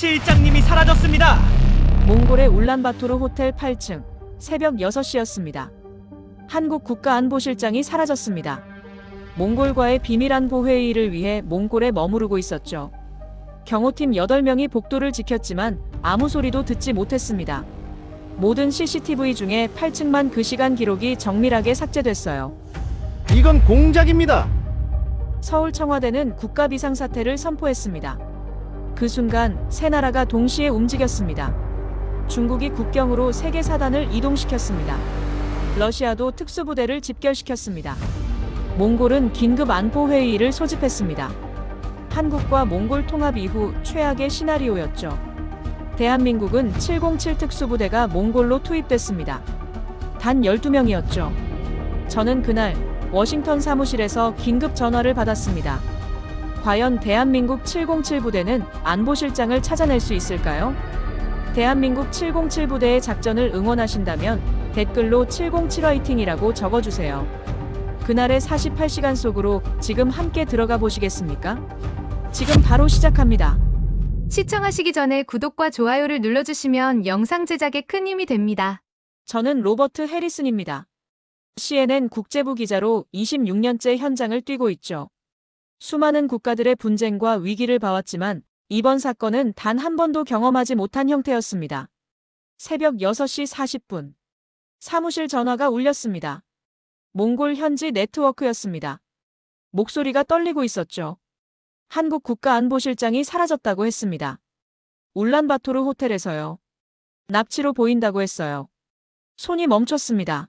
실장님이 사라졌습니다. 몽골의 울란바토르 호텔 8층 새벽 6시였습니다. 한국 국가안보실장이 사라졌습니다. 몽골과의 비밀 안보 회의를 위해 몽골에 머무르고 있었죠. 경호팀 8명이 복도를 지켰지만 아무 소리도 듣지 못했습니다. 모든 CCTV 중에 8층만 그 시간 기록이 정밀하게 삭제됐어요. 이건 공작입니다. 서울 청와대는 국가비상사태를 선포했습니다. 그 순간 세 나라가 동시에 움직였습니다. 중국이 국경으로 세계 사단을 이동시켰습니다. 러시아도 특수부대를 집결시켰습니다. 몽골은 긴급 안보 회의를 소집했습니다. 한국과 몽골 통합 이후 최악의 시나리오였죠. 대한민국은 707 특수부대가 몽골로 투입됐습니다. 단 12명이었죠. 저는 그날 워싱턴 사무실에서 긴급 전화를 받았습니다. 과연 대한민국 707 부대는 안보실장을 찾아낼 수 있을까요? 대한민국 707 부대의 작전을 응원하신다면 댓글로 707 화이팅이라고 적어주세요. 그날의 48시간 속으로 지금 함께 들어가 보시겠습니까? 지금 바로 시작합니다. 시청하시기 전에 구독과 좋아요를 눌러주시면 영상 제작에 큰 힘이 됩니다. 저는 로버트 해리슨입니다. CNN 국제부 기자로 26년째 현장을 뛰고 있죠. 수많은 국가들의 분쟁과 위기를 봐왔지만 이번 사건은 단 한 번도 경험하지 못한 형태였습니다. 새벽 6시 40분. 사무실 전화가 울렸습니다. 몽골 현지 네트워크였습니다. 목소리가 떨리고 있었죠. 한국 국가안보실장이 사라졌다고 했습니다. 울란바토르 호텔에서요. 납치로 보인다고 했어요. 손이 멈췄습니다.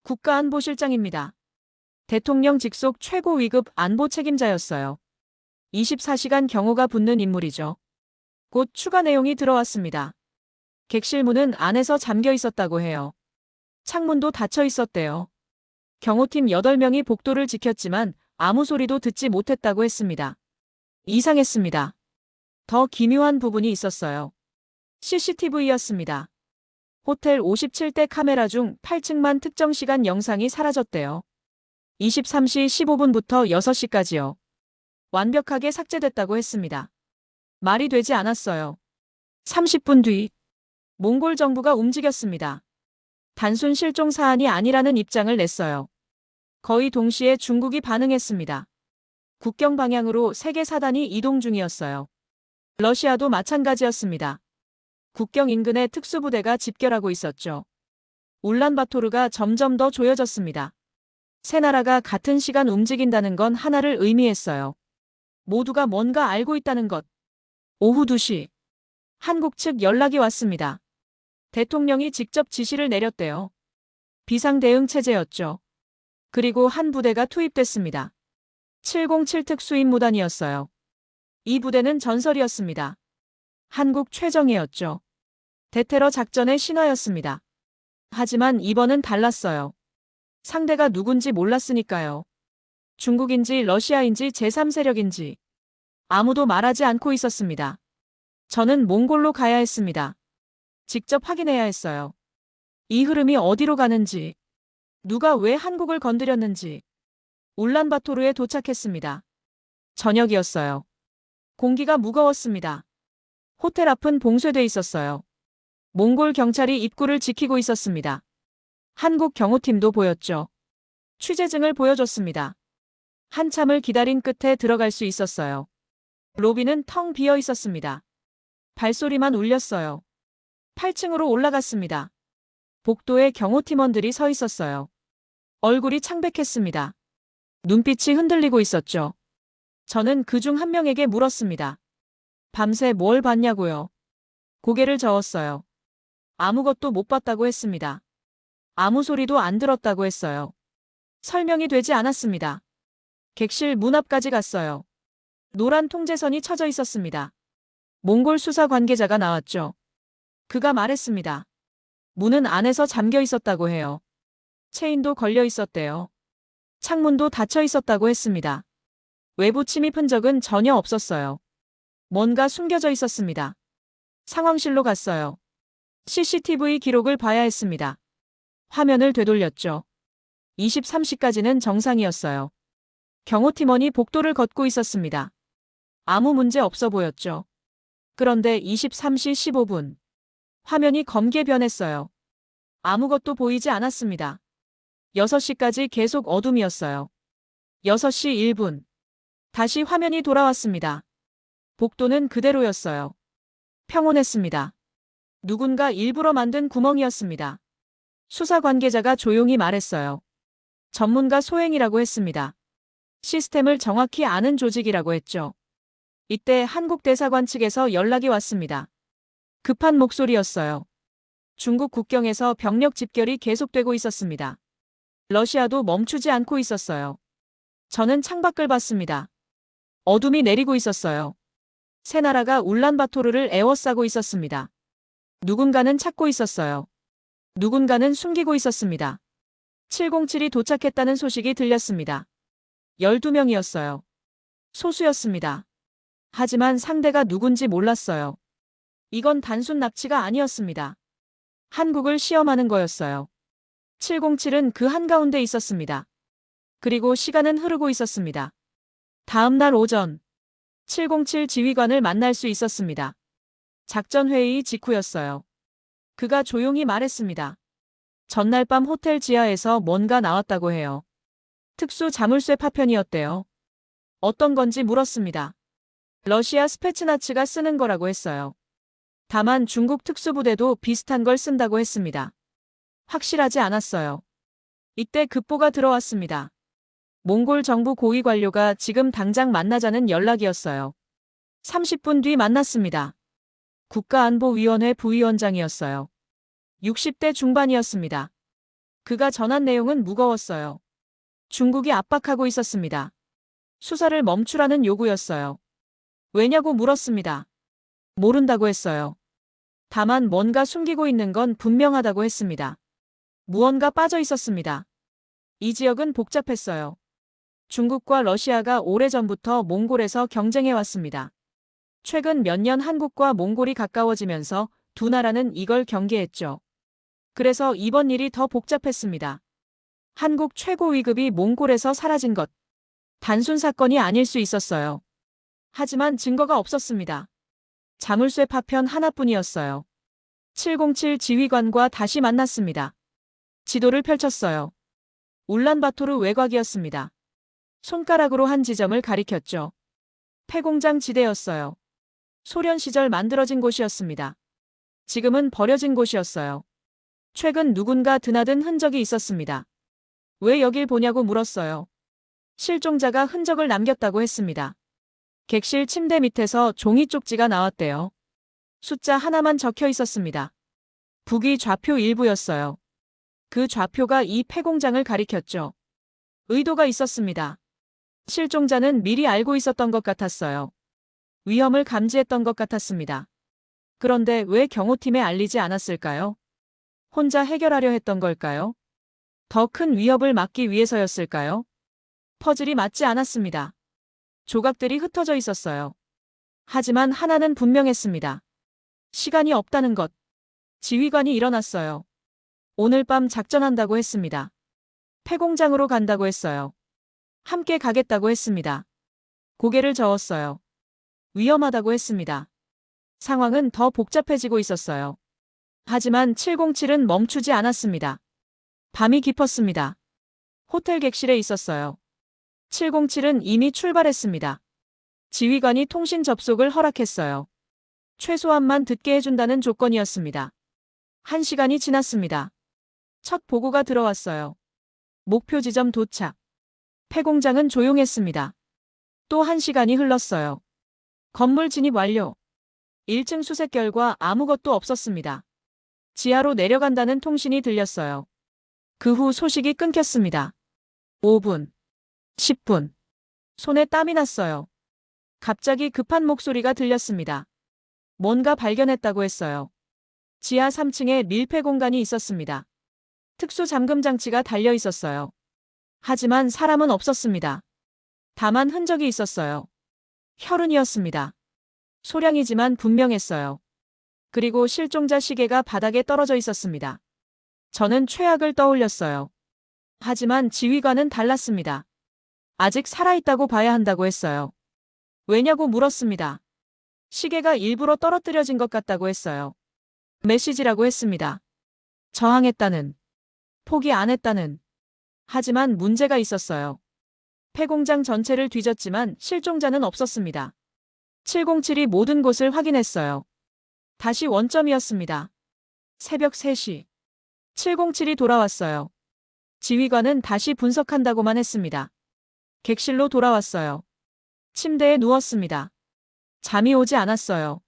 국가안보실장입니다. 대통령 직속 최고 위급 안보 책임자였어요. 24시간 경호가 붙는 인물이죠. 곧 추가 내용이 들어왔습니다. 객실 문은 안에서 잠겨 있었다고 해요. 창문도 닫혀 있었대요. 경호팀 8명이 복도를 지켰지만 아무 소리도 듣지 못했다고 했습니다. 이상했습니다. 더 기묘한 부분이 있었어요. CCTV였습니다. 호텔 57대 카메라 중 8층만 특정 시간 영상이 사라졌대요. 23시 15분부터 6시까지요. 완벽하게 삭제됐다고 했습니다. 말이 되지 않았어요. 30분 뒤, 몽골 정부가 움직였습니다. 단순 실종 사안이 아니라는 입장을 냈어요. 거의 동시에 중국이 반응했습니다. 국경 방향으로 세계 사단이 이동 중이었어요. 러시아도 마찬가지였습니다. 국경 인근에 특수부대가 집결하고 있었죠. 울란바토르가 점점 더 조여졌습니다. 세 나라가 같은 시간 움직인다는 건 하나를 의미했어요. 모두가 뭔가 알고 있다는 것. 오후 2시. 한국 측 연락이 왔습니다. 대통령이 직접 지시를 내렸대요. 비상대응 체제였죠. 그리고 한 부대가 투입됐습니다. 707 특수임무단이었어요. 이 부대는 전설이었습니다. 한국 최정예였죠. 대테러 작전의 신화였습니다. 하지만 이번은 달랐어요. 상대가 누군지 몰랐으니까요. 중국인지 러시아인지 제3세력인지 아무도 말하지 않고 있었습니다. 저는 몽골로 가야 했습니다. 직접 확인해야 했어요. 이 흐름이 어디로 가는지, 누가 왜 한국을 건드렸는지. 울란바토르에 도착했습니다. 저녁이었어요. 공기가 무거웠습니다. 호텔 앞은 봉쇄돼 있었어요. 몽골 경찰이 입구를 지키고 있었습니다. 한국 경호팀도 보였죠. 취재증을 보여줬습니다. 한참을 기다린 끝에 들어갈 수 있었어요. 로비는 텅 비어 있었습니다. 발소리만 울렸어요. 8층으로 올라갔습니다. 복도에 경호팀원들이 서 있었어요. 얼굴이 창백했습니다. 눈빛이 흔들리고 있었죠. 저는 그중 한 명에게 물었습니다. 밤새 뭘 봤냐고요? 고개를 저었어요. 아무것도 못 봤다고 했습니다. 아무 소리도 안 들었다고 했어요. 설명이 되지 않았습니다. 객실 문 앞까지 갔어요. 노란 통제선이 쳐져 있었습니다. 몽골 수사 관계자가 나왔죠. 그가 말했습니다. 문은 안에서 잠겨 있었다고 해요. 체인도 걸려 있었대요. 창문도 닫혀 있었다고 했습니다. 외부 침입 흔적은 전혀 없었어요. 뭔가 숨겨져 있었습니다. 상황실로 갔어요. CCTV 기록을 봐야 했습니다. 화면을 되돌렸죠. 23시까지는 정상이었어요. 경호팀원이 복도를 걷고 있었습니다. 아무 문제 없어 보였죠. 그런데 23시 15분. 화면이 검게 변했어요. 아무것도 보이지 않았습니다. 6시까지 계속 어둠이었어요. 6시 1분. 다시 화면이 돌아왔습니다. 복도는 그대로였어요. 평온했습니다. 누군가 일부러 만든 구멍이었습니다. 수사 관계자가 조용히 말했어요. 전문가 소행이라고 했습니다. 시스템을 정확히 아는 조직이라고 했죠. 이때 한국 대사관 측에서 연락이 왔습니다. 급한 목소리였어요. 중국 국경에서 병력 집결이 계속되고 있었습니다. 러시아도 멈추지 않고 있었어요. 저는 창밖을 봤습니다. 어둠이 내리고 있었어요. 새 나라가 울란바토르를 에워싸고 있었습니다. 누군가는 찾고 있었어요. 누군가는 숨기고 있었습니다. 707이 도착했다는 소식이 들렸습니다. 12명이었어요. 소수였습니다. 하지만 상대가 누군지 몰랐어요. 이건 단순 납치가 아니었습니다. 한국을 시험하는 거였어요. 707은 그 한가운데 있었습니다. 그리고 시간은 흐르고 있었습니다. 다음 날 오전 707 지휘관을 만날 수 있었습니다. 작전회의 직후였어요. 그가 조용히 말했습니다. 전날 밤 호텔 지하에서 뭔가 나왔다고 해요. 특수 자물쇠 파편이었대요. 어떤 건지 물었습니다. 러시아 스페츠나츠가 쓰는 거라고 했어요. 다만 중국 특수부대도 비슷한 걸 쓴다고 했습니다. 확실하지 않았어요. 이때 급보가 들어왔습니다. 몽골 정부 고위 관료가 지금 당장 만나자는 연락이었어요. 30분 뒤 만났습니다. 국가안보위원회 부위원장이었어요. 60대 중반이었습니다. 그가 전한 내용은 무거웠어요. 중국이 압박하고 있었습니다. 수사를 멈추라는 요구였어요. 왜냐고 물었습니다. 모른다고 했어요. 다만 뭔가 숨기고 있는 건 분명하다고 했습니다. 무언가 빠져 있었습니다. 이 지역은 복잡했어요. 중국과 러시아가 오래전부터 몽골에서 경쟁해 왔습니다. 최근 몇 년 한국과 몽골이 가까워지면서 두 나라는 이걸 경계했죠. 그래서 이번 일이 더 복잡했습니다. 한국 최고 위급이 몽골에서 사라진 것. 단순 사건이 아닐 수 있었어요. 하지만 증거가 없었습니다. 자물쇠 파편 하나뿐이었어요. 707 지휘관과 다시 만났습니다. 지도를 펼쳤어요. 울란바토르 외곽이었습니다. 손가락으로 한 지점을 가리켰죠. 폐공장 지대였어요. 소련 시절 만들어진 곳이었습니다. 지금은 버려진 곳이었어요. 최근 누군가 드나든 흔적이 있었습니다. 왜 여길 보냐고 물었어요. 실종자가 흔적을 남겼다고 했습니다. 객실 침대 밑에서 종이 쪽지가 나왔대요. 숫자 하나만 적혀 있었습니다. 북위 좌표 일부였어요. 그 좌표가 이 폐공장을 가리켰죠. 의도가 있었습니다. 실종자는 미리 알고 있었던 것 같았어요. 위험을 감지했던 것 같았습니다. 그런데 왜 경호팀에 알리지 않았을까요? 혼자 해결하려 했던 걸까요? 더 큰 위협을 막기 위해서였을까요? 퍼즐이 맞지 않았습니다. 조각들이 흩어져 있었어요. 하지만 하나는 분명했습니다. 시간이 없다는 것. 지휘관이 일어났어요. 오늘 밤 작전한다고 했습니다. 폐공장으로 간다고 했어요. 함께 가겠다고 했습니다. 고개를 저었어요. 위험하다고 했습니다. 상황은 더 복잡해지고 있었어요. 하지만 707은 멈추지 않았습니다. 밤이 깊었습니다. 호텔 객실에 있었어요. 707은 이미 출발했습니다. 지휘관이 통신 접속을 허락했어요. 최소한만 듣게 해준다는 조건이었습니다. 1시간이 지났습니다. 첫 보고가 들어왔어요. 목표 지점 도착. 폐공장은 조용했습니다. 또 1시간이 흘렀어요. 건물 진입 완료. 1층 수색 결과 아무것도 없었습니다. 지하로 내려간다는 통신이 들렸어요. 그 후 소식이 끊겼습니다. 5분. 10분. 손에 땀이 났어요. 갑자기 급한 목소리가 들렸습니다. 뭔가 발견했다고 했어요. 지하 3층에 밀폐 공간이 있었습니다. 특수 잠금 장치가 달려 있었어요. 하지만 사람은 없었습니다. 다만 흔적이 있었어요. 혈흔이었습니다. 소량이지만 분명했어요. 그리고 실종자 시계가 바닥에 떨어져 있었습니다. 저는 최악을 떠올렸어요. 하지만 지휘관은 달랐습니다. 아직 살아있다고 봐야 한다고 했어요. 왜냐고 물었습니다. 시계가 일부러 떨어뜨려진 것 같다고 했어요. 메시지라고 했습니다. 저항했다는, 포기 안 했다는. 하지만 문제가 있었어요. 폐공장 전체를 뒤졌지만 실종자는 없었습니다. 707이 모든 곳을 확인했어요. 다시 원점이었습니다. 새벽 3시. 707이 돌아왔어요. 지휘관은 다시 분석한다고만 했습니다. 객실로 돌아왔어요. 침대에 누웠습니다. 잠이 오지 않았어요.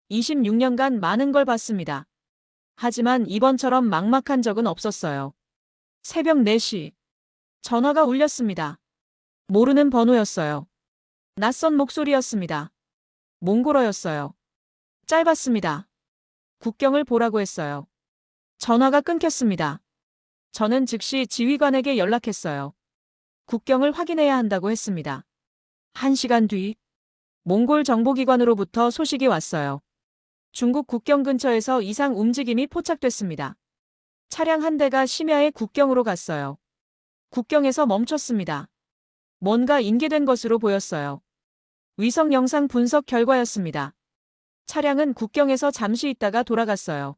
26년간 많은 걸 봤습니다. 하지만 이번처럼 막막한 적은 없었어요. 새벽 4시. 전화가 울렸습니다. 모르는 번호였어요. 낯선 목소리였습니다. 몽골어였어요. 짧았습니다. 국경을 보라고 했어요. 전화가 끊겼습니다. 저는 즉시 지휘관에게 연락했어요. 국경을 확인해야 한다고 했습니다. 1시간 뒤, 몽골 정보기관으로부터 소식이 왔어요. 중국 국경 근처에서 이상 움직임이 포착됐습니다. 차량 한 대가 심야에 국경으로 갔어요. 국경에서 멈췄습니다. 뭔가 인계된 것으로 보였어요. 위성 영상 분석 결과였습니다. 차량은 국경에서 잠시 있다가 돌아갔어요.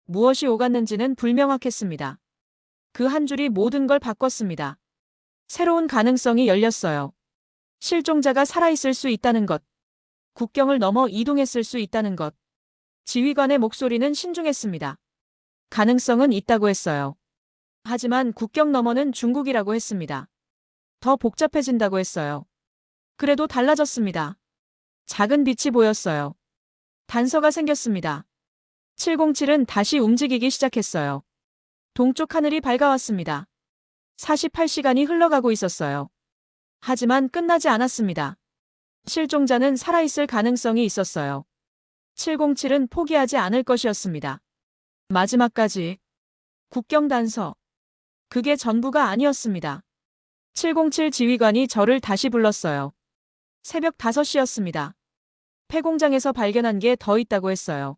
무엇이 오갔는지는 불명확했습니다. 그 한 줄이 모든 걸 바꿨습니다. 새로운 가능성이 열렸어요. 실종자가 살아있을 수 있다는 것. 국경을 넘어 이동했을 수 있다는 것. 지휘관의 목소리는 신중했습니다. 가능성은 있다고 했어요. 하지만 국경 너머는 중국이라고 했습니다. 더 복잡해진다고 했어요. 그래도 달라졌습니다. 작은 빛이 보였어요. 단서가 생겼습니다. 707은 다시 움직이기 시작했어요. 동쪽 하늘이 밝아왔습니다. 48시간이 흘러가고 있었어요. 하지만 끝나지 않았습니다. 실종자는 살아있을 가능성이 있었어요. 707은 포기하지 않을 것이었습니다. 마지막까지. 국경 단서. 그게 전부가 아니었습니다. 707 지휘관이 저를 다시 불렀어요. 새벽 5시였습니다. 폐공장에서 발견한 게 더 있다고 했어요.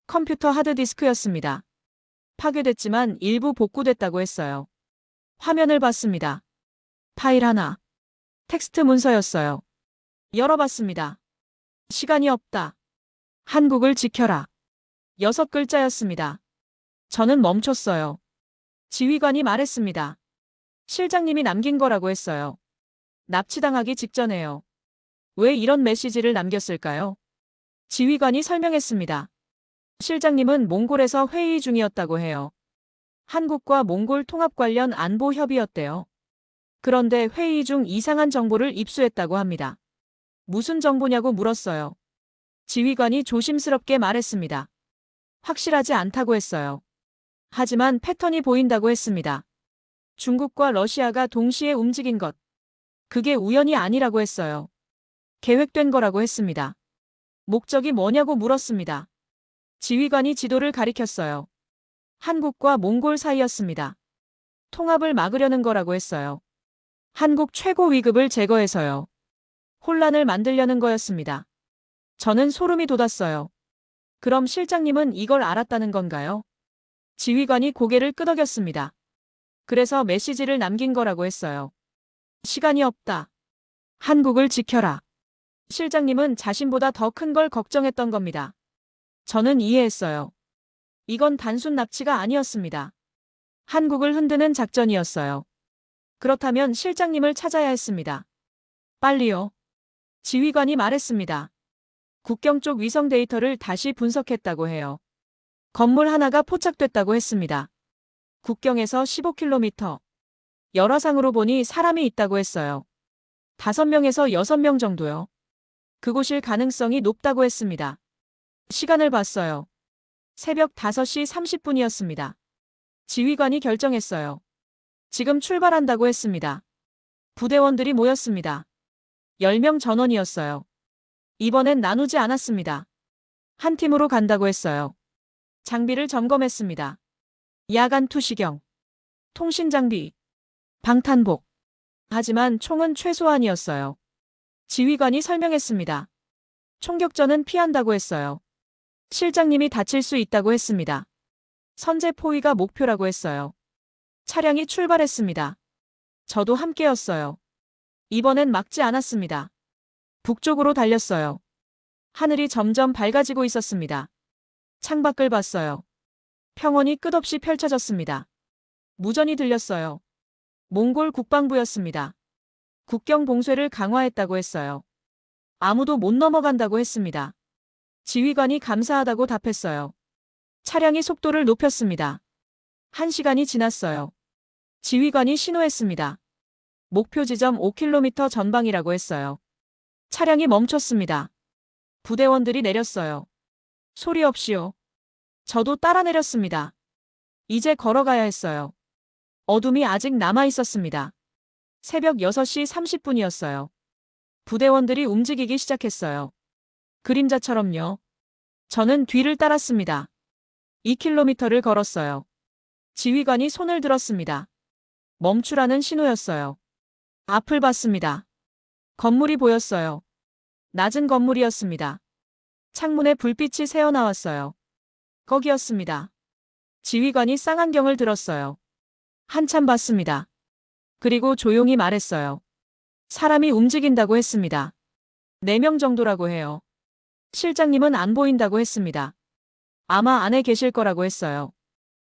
컴퓨터 하드디스크였습니다. 파괴됐지만 일부 복구됐다고 했어요. 화면을 봤습니다. 파일 하나. 텍스트 문서였어요. 열어봤습니다. 시간이 없다. 한국을 지켜라. 6글자였습니다. 저는 멈췄어요. 지휘관이 말했습니다. 실장님이 남긴 거라고 했어요. 납치당하기 직전에요. 왜 이런 메시지를 남겼을까요? 지휘관이 설명했습니다. 실장님은 몽골에서 회의 중이었다고 해요. 한국과 몽골 통합 관련 안보 협의였대요. 그런데 회의 중 이상한 정보를 입수했다고 합니다. 무슨 정보냐고 물었어요. 지휘관이 조심스럽게 말했습니다. 확실하지 않다고 했어요. 하지만 패턴이 보인다고 했습니다. 중국과 러시아가 동시에 움직인 것. 그게 우연이 아니라고 했어요. 계획된 거라고 했습니다. 목적이 뭐냐고 물었습니다. 지휘관이 지도를 가리켰어요. 한국과 몽골 사이였습니다. 통합을 막으려는 거라고 했어요. 한국 최고 위급을 제거해서요. 혼란을 만들려는 거였습니다. 저는 소름이 돋았어요. 그럼 실장님은 이걸 알았다는 건가요? 지휘관이 고개를 끄덕였습니다. 그래서 메시지를 남긴 거라고 했어요. 시간이 없다. 한국을 지켜라. 실장님은 자신보다 더 큰 걸 걱정했던 겁니다. 저는 이해했어요. 이건 단순 납치가 아니었습니다. 한국을 흔드는 작전이었어요. 그렇다면 실장님을 찾아야 했습니다. 빨리요. 지휘관이 말했습니다. 국경 쪽 위성 데이터를 다시 분석했다고 해요. 건물 하나가 포착됐다고 했습니다. 국경에서 15km. 열화상으로 보니 사람이 있다고 했어요. 5명에서 6명 정도요. 그곳일 가능성이 높다고 했습니다. 시간을 봤어요. 새벽 5시 30분이었습니다. 지휘관이 결정했어요. 지금 출발한다고 했습니다. 부대원들이 모였습니다. 10명 전원이었어요. 이번엔 나누지 않았습니다. 한 팀으로 간다고 했어요. 장비를 점검했습니다. 야간 투시경, 통신 장비, 방탄복. 하지만 총은 최소한이었어요. 지휘관이 설명했습니다. 총격전은 피한다고 했어요. 실장님이 다칠 수 있다고 했습니다. 선제 포위가 목표라고 했어요. 차량이 출발했습니다. 저도 함께였어요. 이번엔 막지 않았습니다. 북쪽으로 달렸어요. 하늘이 점점 밝아지고 있었습니다. 창밖을 봤어요. 평원이 끝없이 펼쳐졌습니다. 무전이 들렸어요. 몽골 국방부였습니다. 국경 봉쇄를 강화했다고 했어요. 아무도 못 넘어간다고 했습니다. 지휘관이 감사하다고 답했어요. 차량이 속도를 높였습니다. 1시간이 지났어요. 지휘관이 신호했습니다. 목표 지점 5km 전방이라고 했어요. 차량이 멈췄습니다. 부대원들이 내렸어요. 소리 없이요. 저도 따라 내렸습니다. 이제 걸어가야 했어요. 어둠이 아직 남아 있었습니다. 새벽 6시 30분이었어요. 부대원들이 움직이기 시작했어요. 그림자처럼요. 저는 뒤를 따랐습니다. 2km를 걸었어요. 지휘관이 손을 들었습니다. 멈추라는 신호였어요. 앞을 봤습니다. 건물이 보였어요. 낮은 건물이었습니다. 창문에 불빛이 새어나왔어요. 거기였습니다. 지휘관이 쌍안경을 들었어요. 한참 봤습니다. 그리고 조용히 말했어요. 사람이 움직인다고 했습니다. 4명 정도라고 해요. 실장님은 안 보인다고 했습니다. 아마 안에 계실 거라고 했어요.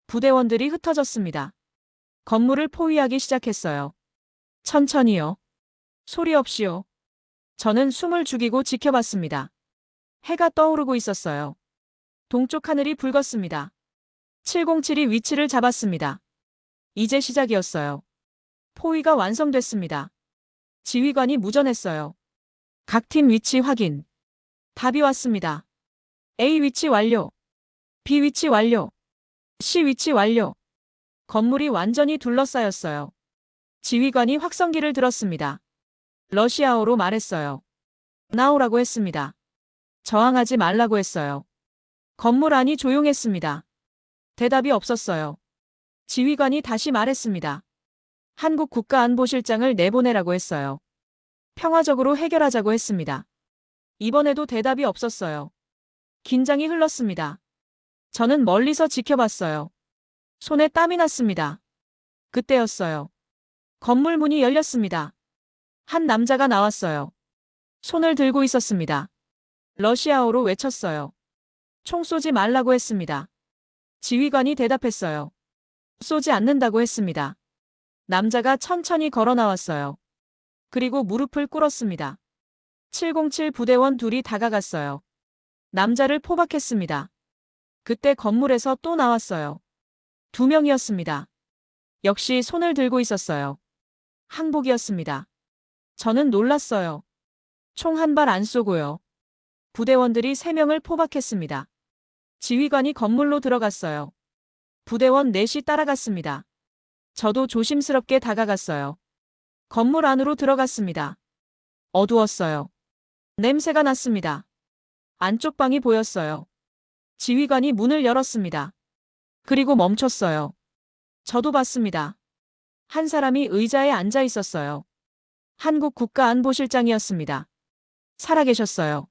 부대원들이 흩어졌습니다. 건물을 포위하기 시작했어요. 천천히요. 소리 없이요. 저는 숨을 죽이고 지켜봤습니다. 해가 떠오르고 있었어요. 동쪽 하늘이 붉었습니다. 707이 위치를 잡았습니다. 이제 시작이었어요. 포위가 완성됐습니다. 지휘관이 무전했어요. 각 팀 위치 확인. 답이 왔습니다. A 위치 완료. B 위치 완료. C 위치 완료. 건물이 완전히 둘러싸였어요. 지휘관이 확성기를 들었습니다. 러시아어로 말했어요. 나오라고 했습니다. 저항하지 말라고 했어요. 건물 안이 조용했습니다. 대답이 없었어요. 지휘관이 다시 말했습니다. 한국 국가안보실장을 내보내라고 했어요. 평화적으로 해결하자고 했습니다. 이번에도 대답이 없었어요. 긴장이 흘렀습니다. 저는 멀리서 지켜봤어요. 손에 땀이 났습니다. 그때였어요. 건물 문이 열렸습니다. 한 남자가 나왔어요. 손을 들고 있었습니다. 러시아어로 외쳤어요. 총 쏘지 말라고 했습니다. 지휘관이 대답했어요. 쏘지 않는다고 했습니다. 남자가 천천히 걸어 나왔어요. 그리고 무릎을 꿇었습니다. 707 부대원 둘이 다가갔어요. 남자를 포박했습니다. 그때 건물에서 또 나왔어요. 2명이었습니다. 역시 손을 들고 있었어요. 항복이었습니다. 저는 놀랐어요. 총 한 발 안 쏘고요. 부대원들이 3명을 포박했습니다. 지휘관이 건물로 들어갔어요. 부대원 넷이 따라갔습니다. 저도 조심스럽게 다가갔어요. 건물 안으로 들어갔습니다. 어두웠어요. 냄새가 났습니다. 안쪽 방이 보였어요. 지휘관이 문을 열었습니다. 그리고 멈췄어요. 저도 봤습니다. 한 사람이 의자에 앉아 있었어요. 한국 국가안보실장이었습니다. 살아계셨어요.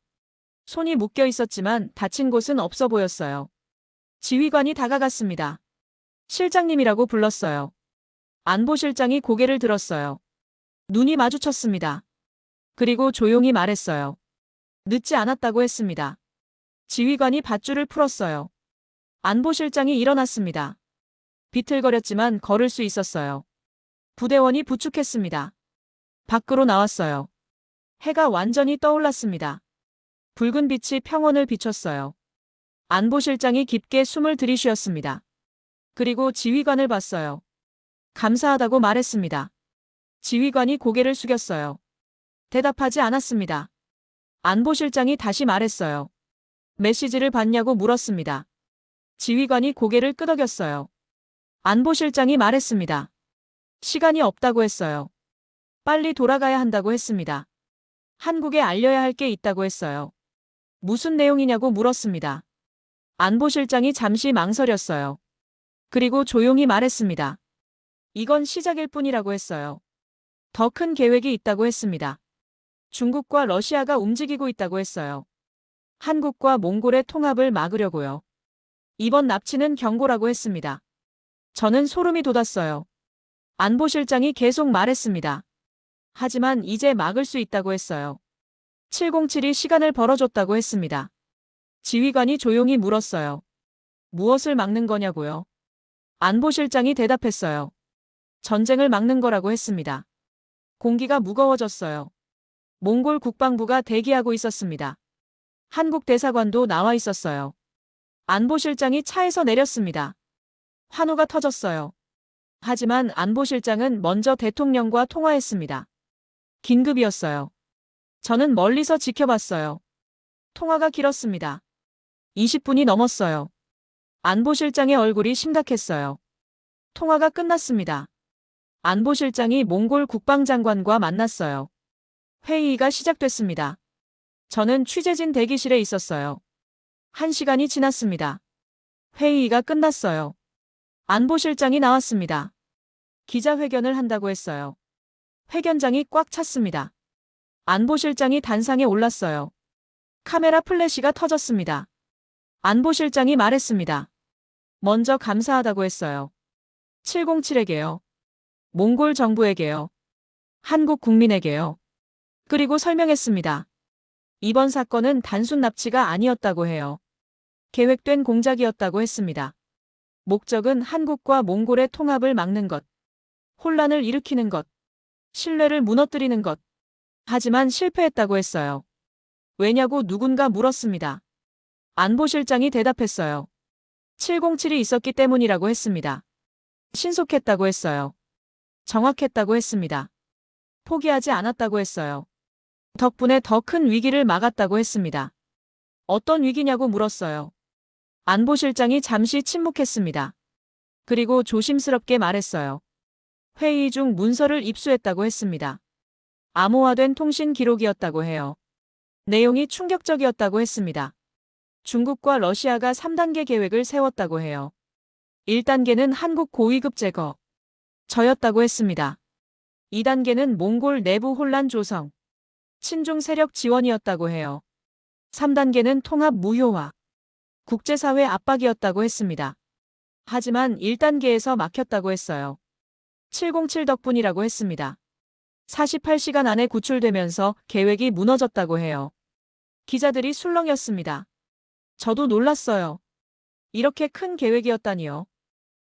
손이 묶여 있었지만 다친 곳은 없어 보였어요. 지휘관이 다가갔습니다. 실장님이라고 불렀어요. 안보실장이 고개를 들었어요. 눈이 마주쳤습니다. 그리고 조용히 말했어요. 늦지 않았다고 했습니다. 지휘관이 밧줄을 풀었어요. 안보실장이 일어났습니다. 비틀거렸지만 걸을 수 있었어요. 부대원이 부축했습니다. 밖으로 나왔어요. 해가 완전히 떠올랐습니다. 붉은 빛이 평원을 비췄어요. 안보실장이 깊게 숨을 들이쉬었습니다. 그리고 지휘관을 봤어요. 감사하다고 말했습니다. 지휘관이 고개를 숙였어요. 대답하지 않았습니다. 안보실장이 다시 말했어요. 메시지를 봤냐고 물었습니다. 지휘관이 고개를 끄덕였어요. 안보실장이 말했습니다. 시간이 없다고 했어요. 빨리 돌아가야 한다고 했습니다. 한국에 알려야 할 게 있다고 했어요. 무슨 내용이냐고 물었습니다. 안보실장이 잠시 망설였어요. 그리고 조용히 말했습니다. 이건 시작일 뿐이라고 했어요. 더 큰 계획이 있다고 했습니다. 중국과 러시아가 움직이고 있다고 했어요. 한국과 몽골의 통합을 막으려고요. 이번 납치는 경고라고 했습니다. 저는 소름이 돋았어요. 안보실장이 계속 말했습니다. 하지만 이제 막을 수 있다고 했어요. 707이 시간을 벌어줬다고 했습니다. 지휘관이 조용히 물었어요. 무엇을 막는 거냐고요? 안보실장이 대답했어요. 전쟁을 막는 거라고 했습니다. 공기가 무거워졌어요. 몽골 국방부가 대기하고 있었습니다. 한국 대사관도 나와 있었어요. 안보실장이 차에서 내렸습니다. 환호가 터졌어요. 하지만 안보실장은 먼저 대통령과 통화했습니다. 긴급이었어요. 저는 멀리서 지켜봤어요. 통화가 길었습니다. 20분이 넘었어요. 안보실장의 얼굴이 심각했어요. 통화가 끝났습니다. 안보실장이 몽골 국방장관과 만났어요. 회의가 시작됐습니다. 저는 취재진 대기실에 있었어요. 1시간이 지났습니다. 회의가 끝났어요. 안보실장이 나왔습니다. 기자회견을 한다고 했어요. 회견장이 꽉 찼습니다. 안보실장이 단상에 올랐어요. 카메라 플래시가 터졌습니다. 안보실장이 말했습니다. 먼저 감사하다고 했어요. 707에게요. 몽골 정부에게요. 한국 국민에게요. 그리고 설명했습니다. 이번 사건은 단순 납치가 아니었다고 해요. 계획된 공작이었다고 했습니다. 목적은 한국과 몽골의 통합을 막는 것, 혼란을 일으키는 것, 신뢰를 무너뜨리는 것. 하지만 실패했다고 했어요. 왜냐고 누군가 물었습니다. 안보실장이 대답했어요. 707이 있었기 때문이라고 했습니다. 신속했다고 했어요. 정확했다고 했습니다. 포기하지 않았다고 했어요. 덕분에 더 큰 위기를 막았다고 했습니다. 어떤 위기냐고 물었어요. 안보실장이 잠시 침묵했습니다. 그리고 조심스럽게 말했어요. 회의 중 문서를 입수했다고 했습니다. 암호화된 통신 기록이었다고 해요. 내용이 충격적이었다고 했습니다. 중국과 러시아가 3단계 계획을 세웠다고 해요. 1단계는 한국 고위급 제거. 저였다고 했습니다. 2단계는 몽골 내부 혼란 조성. 친중 세력 지원이었다고 해요. 3단계는 통합 무효화. 국제사회 압박이었다고 했습니다. 하지만 1단계에서 막혔다고 했어요. 707 덕분이라고 했습니다. 48시간 안에 구출되면서 계획이 무너졌다고 해요. 기자들이 술렁였습니다. 저도 놀랐어요. 이렇게 큰 계획이었다니요.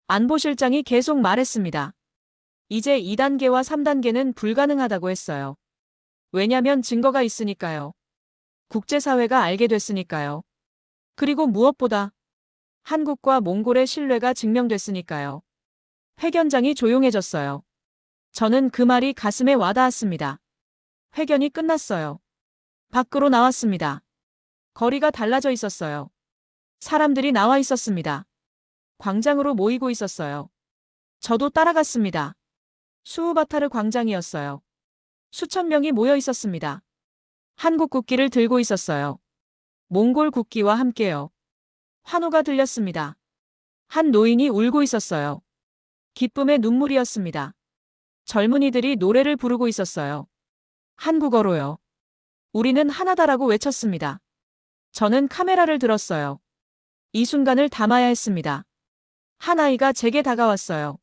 안보실장이 계속 말했습니다. 이제 2단계와 3단계는 불가능하다고 했어요. 왜냐면 증거가 있으니까요. 국제사회가 알게 됐으니까요. 그리고 무엇보다 한국과 몽골의 신뢰가 증명됐으니까요. 회견장이 조용해졌어요. 저는 그 말이 가슴에 와닿았습니다. 회견이 끝났어요. 밖으로 나왔습니다. 거리가 달라져 있었어요. 사람들이 나와 있었습니다. 광장으로 모이고 있었어요. 저도 따라갔습니다. 수우바타르 광장이었어요. 수천 명이 모여 있었습니다. 한국 국기를 들고 있었어요. 몽골 국기와 함께요. 환호가 들렸습니다. 한 노인이 울고 있었어요. 기쁨의 눈물이었습니다. 젊은이들이 노래를 부르고 있었어요. 한국어로요. 우리는 하나다라고 외쳤습니다. 저는 카메라를 들었어요. 이 순간을 담아야 했습니다. 한 아이가 제게 다가왔어요.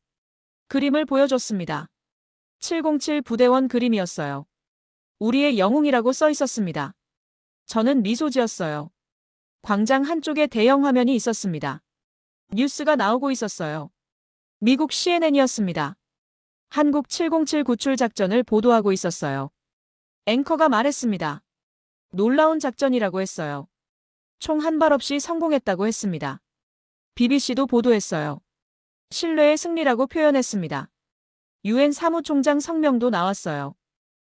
그림을 보여줬습니다. 707 부대원 그림이었어요. 우리의 영웅이라고 써 있었습니다. 저는 미소 지었어요. 광장 한쪽에 대형 화면이 있었습니다. 뉴스가 나오고 있었어요. 미국 CNN이었습니다. 한국 707 구출 작전을 보도하고 있었어요. 앵커가 말했습니다. 놀라운 작전이라고 했어요. 총 한 발 없이 성공했다고 했습니다. BBC도 보도했어요. 신뢰의 승리라고 표현했습니다. UN 사무총장 성명도 나왔어요.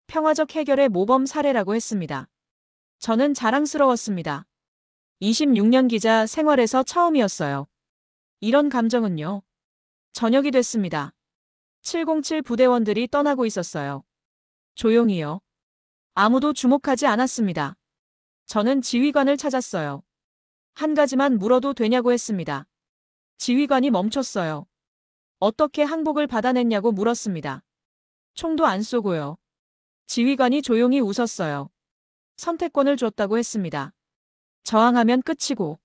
평화적 해결의 모범 사례라고 했습니다. 저는 자랑스러웠습니다. 26년 기자 생활에서 처음이었어요. 이런 감정은요. 저녁이 됐습니다. 707 부대원들이 떠나고 있었어요. 조용히요. 아무도 주목하지 않았습니다. 저는 지휘관을 찾았어요. 한 가지만 물어도 되냐고 했습니다. 지휘관이 멈췄어요. 어떻게 항복을 받아냈냐고 물었습니다. 총도 안 쏘고요. 지휘관이 조용히 웃었어요. 선택권을 줬다고 했습니다. 저항하면 끝이고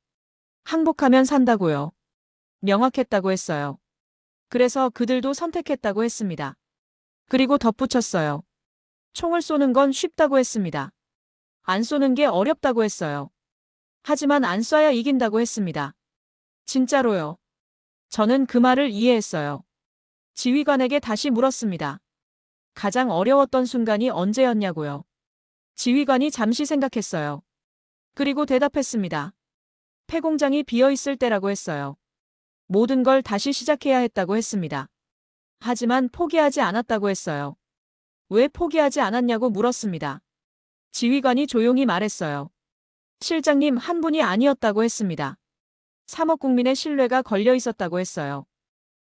항복하면 산다고요. 명확했다고 했어요. 그래서 그들도 선택했다고 했습니다. 그리고 덧붙였어요. 총을 쏘는 건 쉽다고 했습니다. 안 쏘는 게 어렵다고 했어요. 하지만 안 쏴야 이긴다고 했습니다. 진짜로요. 저는 그 말을 이해했어요. 지휘관에게 다시 물었습니다. 가장 어려웠던 순간이 언제였냐고요. 지휘관이 잠시 생각했어요. 그리고 대답했습니다. 폐공장이 비어있을 때라고 했어요. 모든 걸 다시 시작해야 했다고 했습니다. 하지만 포기하지 않았다고 했어요. 왜 포기하지 않았냐고 물었습니다. 지휘관이 조용히 말했어요. 실장님 한 분이 아니었다고 했습니다. 3억 국민의 신뢰가 걸려 있었다고 했어요.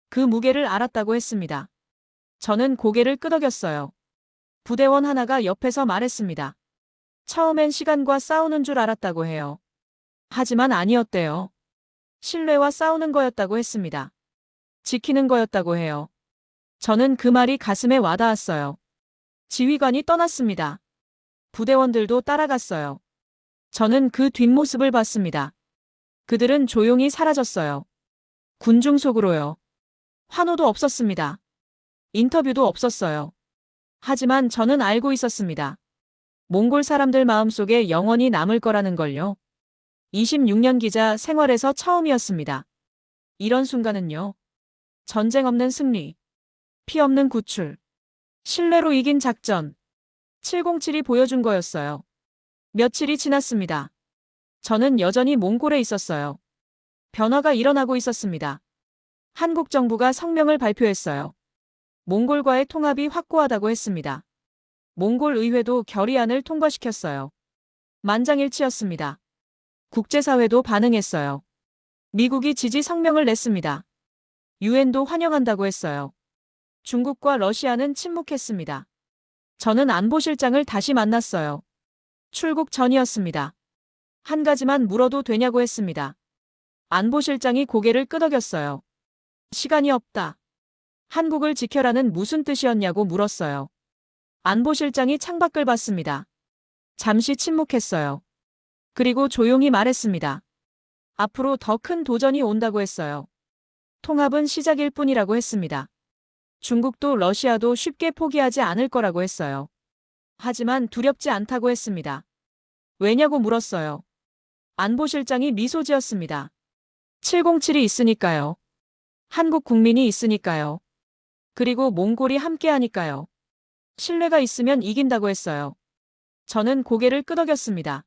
그 무게를 알았다고 했습니다. 저는 고개를 끄덕였어요. 부대원 하나가 옆에서 말했습니다. 처음엔 시간과 싸우는 줄 알았다고 해요. 하지만 아니었대요. 신뢰와 싸우는 거였다고 했습니다. 지키는 거였다고 해요. 저는 그 말이 가슴에 와닿았어요. 지휘관이 떠났습니다. 부대원들도 따라갔어요. 저는 그 뒷모습을 봤습니다. 그들은 조용히 사라졌어요. 군중 속으로요. 환호도 없었습니다. 인터뷰도 없었어요. 하지만 저는 알고 있었습니다. 몽골 사람들 마음속에 영원히 남을 거라는 걸요. 26년 기자 생활에서 처음이었습니다. 이런 순간은요. 전쟁 없는 승리, 피 없는 구출, 신뢰로 이긴 작전, 707이 보여준 거였어요. 며칠이 지났습니다. 저는 여전히 몽골에 있었어요. 변화가 일어나고 있었습니다. 한국 정부가 성명을 발표했어요. 몽골과의 통합이 확고하다고 했습니다. 몽골 의회도 결의안을 통과시켰어요. 만장일치였습니다. 국제사회도 반응했어요. 미국이 지지 성명을 냈습니다. 유엔도 환영한다고 했어요. 중국과 러시아는 침묵했습니다. 저는 안보실장을 다시 만났어요. 출국 전이었습니다. 한 가지만 물어도 되냐고 했습니다. 안보실장이 고개를 끄덕였어요. 시간이 없다. 한국을 지켜라는 무슨 뜻이었냐고 물었어요. 안보실장이 창밖을 봤습니다. 잠시 침묵했어요. 그리고 조용히 말했습니다. 앞으로 더 큰 도전이 온다고 했어요. 통합은 시작일 뿐이라고 했습니다. 중국도 러시아도 쉽게 포기하지 않을 거라고 했어요. 하지만 두렵지 않다고 했습니다. 왜냐고 물었어요. 안보실장이 미소 지었습니다. 707이 있으니까요. 한국 국민이 있으니까요. 그리고 몽골이 함께하니까요. 신뢰가 있으면 이긴다고 했어요. 저는 고개를 끄덕였습니다.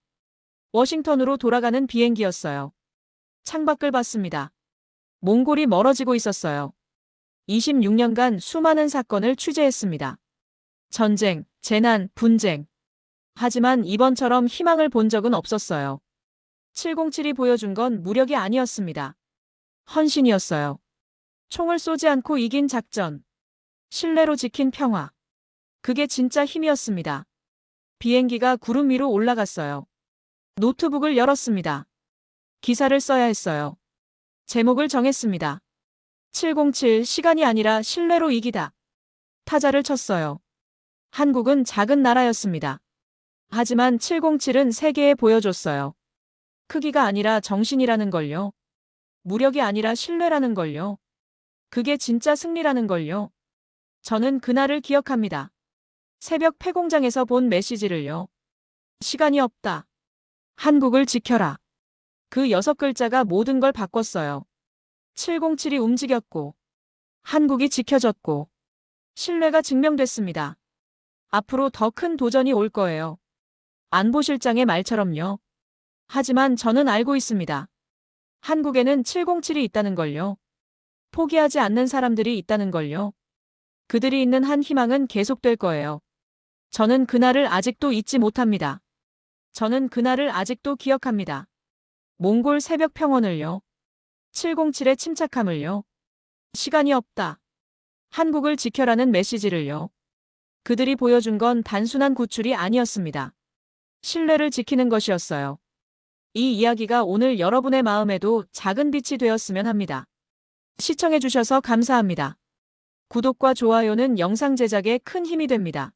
워싱턴으로 돌아가는 비행기였어요. 창밖을 봤습니다. 몽골이 멀어지고 있었어요. 26년간 수많은 사건을 취재했습니다. 전쟁, 재난, 분쟁. 하지만 이번처럼 희망을 본 적은 없었어요. 707이 보여준 건 무력이 아니었습니다. 헌신이었어요. 총을 쏘지 않고 이긴 작전. 신뢰로 지킨 평화. 그게 진짜 힘이었습니다. 비행기가 구름 위로 올라갔어요. 노트북을 열었습니다. 기사를 써야 했어요. 제목을 정했습니다. 707 시간이 아니라 신뢰로 이기다. 타자를 쳤어요. 한국은 작은 나라였습니다. 하지만 707은 세계에 보여줬어요. 크기가 아니라 정신이라는 걸요. 무력이 아니라 신뢰라는 걸요. 그게 진짜 승리라는 걸요. 저는 그날을 기억합니다. 새벽 폐공장에서 본 메시지를요. 시간이 없다. 한국을 지켜라. 그 6글자가 모든 걸 바꿨어요. 707이 움직였고, 한국이 지켜졌고, 신뢰가 증명됐습니다. 앞으로 더 큰 도전이 올 거예요. 안보실장의 말처럼요. 하지만 저는 알고 있습니다. 한국에는 707이 있다는 걸요. 포기하지 않는 사람들이 있다는 걸요. 그들이 있는 한 희망은 계속될 거예요. 저는 그날을 아직도 잊지 못합니다. 저는 그날을 아직도 기억합니다. 몽골 새벽 평원을요. 707의 침착함을요. 시간이 없다. 한국을 지켜라는 메시지를요. 그들이 보여준 건 단순한 구출이 아니었습니다. 신뢰를 지키는 것이었어요. 이 이야기가 오늘 여러분의 마음에도 작은 빛이 되었으면 합니다. 시청해주셔서 감사합니다. 구독과 좋아요는 영상 제작에 큰 힘이 됩니다.